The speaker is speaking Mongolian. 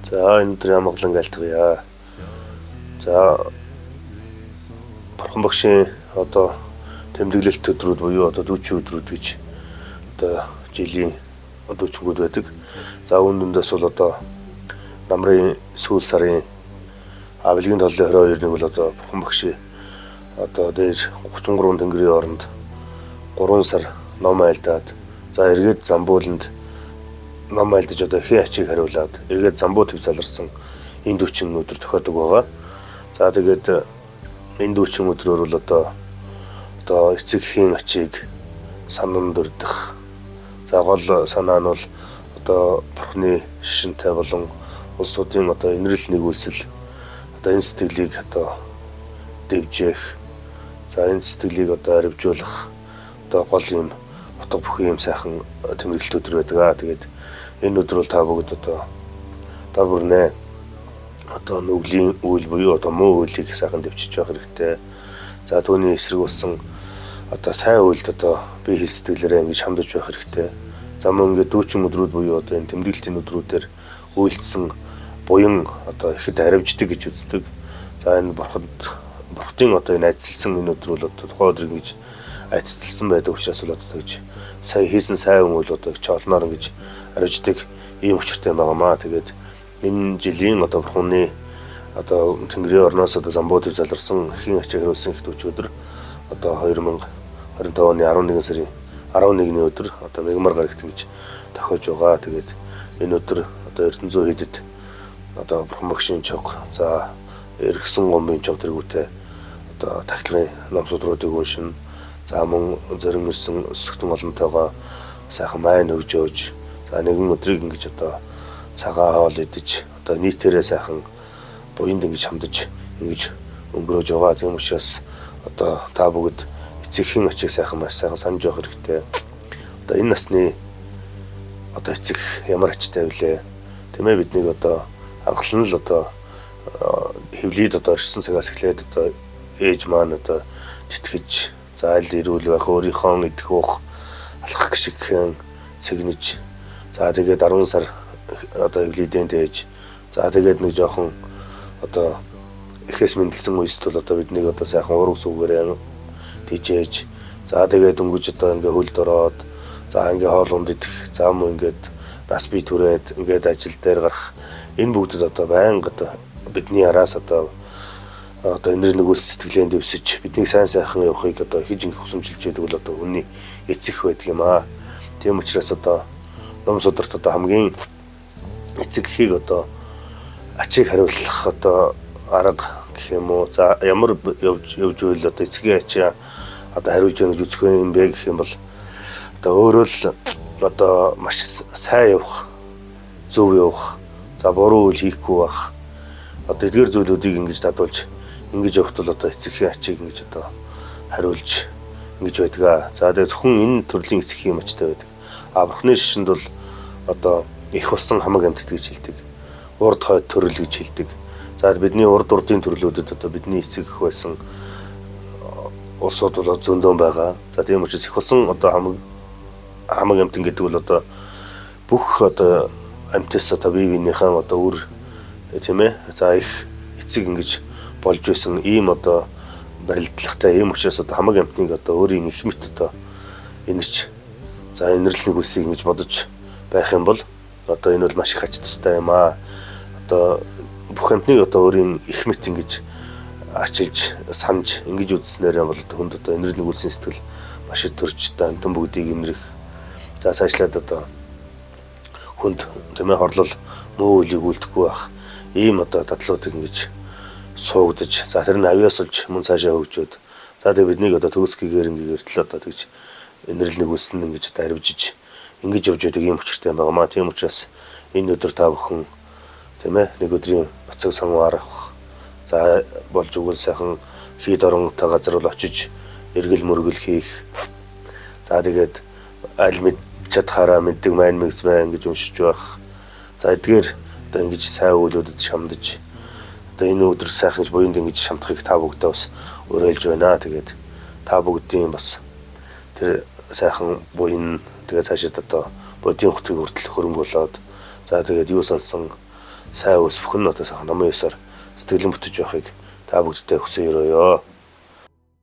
За энэ өдөр ямаглан гэлтгийа. За бурхан багшийн одоо тэмдэглэлт өдрүүд буюу одоо дүүчийн өдрүүд гэж одоо жилийн дүүчгүүд байдаг. За үүнээс бол одоо намрын сүүл сарын авилгийн толлын 22-ны бол одоо бурхан багшийн одоо дээр 33 тэнгэрийн оронд 3 сар ном айлдаад за эргээд замбууланд ном айлдаж одоо хэн ачийг хариулаад эргээд замбуу төв заларсан энэ дүүчин өдөр тохиодог байгаа. За тэгээд энэ дүүчин өдрөөр бол одоо эцэг хэн ачийг санан дурдах. За гол санаа нь бол одоо бурхны шишинтэй болон улсуудын одоо инрэл нэгүүлсэл одоо энэ сэтгэлийг одоо дэвжээх. За энэ сэтгэлийг одоо аривжуулах одоо гол юм утга бүхэн юм сайхан тэмдэглэлт өдөр байдаг. Тэгээд энэ өдөр бол та бүгд одоо дор бүрнээ одоо нүглийн үйл буюу одоо муу үйлийг сайхан дэвчиж явах хэрэгтэй. За түүний эсрэг болсон одоо сайн үйлд одоо бие хэл сэтгэлээрээ ингэж хамдаж байх хэрэгтэй. За мөн ингээд дүүчин өдрүүд буюу одоо энэ тэмдэглэлтийн өдрүүдээр үйлдэлсэн буян одоо ихэд аривждаг гэж үздэг. За энэ бурхтын одоо энэ айцлсан энэ өдөр бол одоо тухайн өдрийг ингэж айцлсан байдаг учраас бол одоо гэж сая хийсэн сайн үйл одоо ч олноор ингэж аривждаг ийм учиртай юм байнамаа. Тэгээд энэ жилийн одоо бурхны одоо тэнгэрийн орноос одоо замбууд заларсан хэн ачаа хариулсан их дүүч өдөр одоо 2025 оны 11 сарын 11-ний өдөр одоо мегмар гарагт ингэж тохиож байгаа. Тэгээд энэ өдөр одоо Эрдэнэзүү хийдэд одоо бурхан багшийн чог за эргэсэн гомбын чог тэргүүтэй одоо тахилгын номсуудруудыг уншина. За мөн зорин ирсэн өсөлтөн олонтойгоо сайхан майн өгжөөж за нэгэн өдрийг ингэж одоо цагаан хоол идэж одоо нийтээрээ сайхан буянд ингэж хамдаж ингэж өнгөрөөж байгаа. Тийм учраас одоо та бүгд эцэг хэн ачиг сайхан маш сайхан санаж явах хэрэгтэй. Одоо энэ насны одоо эцэг ямар ачтай вүлээ. Тэмээ биднийг одоо анхлан л одоо хөвлөд одоо оршсон цагаас эхлээд одоо ээж маань одоо тэтгэж за аль ирүүл байх өөрийнхөө идэх уух алхах гişгхэн цэгнэж за тэгээд 10 сар одоо хөвлөдэн дээж за тэгээд нэг жоохон одоо эхээс мэндэлсэн үест бол одоо биднийг одоо сайхан ураг сүгээрээ тийжээж за тэгээд өнгөж одоо ингээ хөлд ороод за ингээ хоол унд идэх за мөн ингээд нас бий түрээд ингээд ажил дээр гарах энэ бүгдэд одоо байнга одоо бидний араас одоо энэ нэгүс сэтгэлээ дэвсэж бидний сайн сайхан явахыг одоо хиж ингээ хүсэмжилж яадаг бол одоо хүний эцэг байдаг юм аа. Тийм учраас одоо ном сударт одоо хамгийн эцэг хийг одоо ачийг хариулах одоо арга гэх юм уу. За ямар явж үйл одоо эцгийн ачаа одоо хариулж яах гэж үзэх юм бэ гэх юм бол одоо өөрөө л одоо маш сайн явах, зөв явах, за буруу үйл хийхгүй байх. Одоо эдгээр зүйлүүдийг ингэж дадуулж ингэж явахт бол одоо эцэгхийн ачийг ингэж одоо хариулж ингэж байдаг. За тэгээд зөвхөн энэ төрлийн эцэгхийн ачтай байдаг. Бурхны шишинд бол одоо их болсон хамаг амьтд гэж хэлдэг. Урд хойд төрөл гэж хэлдэг. За бидний урд урдын төрлүүдэд одоо бидний эцэг байсан улсууд бол зөндөн байгаа. За тийм учраас их болсон одоо хамаг амьтан гэдэг бол одоо бүх одоо амьтас одоо бие биенийхэн одоо үр тийм ээ. За их эцэг ингэж болж байсан ийм одоо барилдлагатай ийм учраас одоо хамаг амьтныг одоо өөрийн их мэт одоо энэрч за инэрл нэгүсийг ингэж бодож байх юм бол одоо энэ бол маш их ач тустай юм аа. Одоо бүх амьтныг одоо өөрийн их мэт ингэж ачиж санаж ингэж үзснээр бол хүнд одоо инэрл нэгүүлсэн сэтгэл маш их төрж та амьтан бүгдийг имрэх за цаашлаад одоо хүнд тэмээ хорлол муу үлийг үлдэхгүй байх ийм одоо татлуудыг ингэж суугдаж за тэр нь авьяас олж мөн цаашаа хөгжөөд за тэгээ биднийг одоо төгсгийгээр ингээгээр тал одоо тэгж инэрл нэгүүлсэн ингэж одоо арвижиж ингэж явж байдаг ийм учиртай юм байнамаа. Тийм учраас энэ өдөр та бүхэн тийм ээ нэг өдрийн бацаг самуар авах за болж өгвөл сайхан хийд оронтой газар бол очиж эргэл мөргөл хийх за тэгээд аль мэд чадхаараа мэддэг майн мэгзмэн гэж уншиж байх. За эдгээр одоо ингэж сайн үйлүүдэд шамдаж одоо энэ өдөр сайханж буянд ингэж шамдахыг та бүгдээ бас уриалж байна. Тэгээд та бүгдийн бас тэр сайхан буян тэгээд цаашид одоо бодийн хотыг хүртэл хөрөнгө болоод за тэгээд юу сансан сайн өсвөх нь одоо сайхан номын ёсоор сэтгэлэн бүтэж явахыг та бүгдтэй хүсье өрөөё.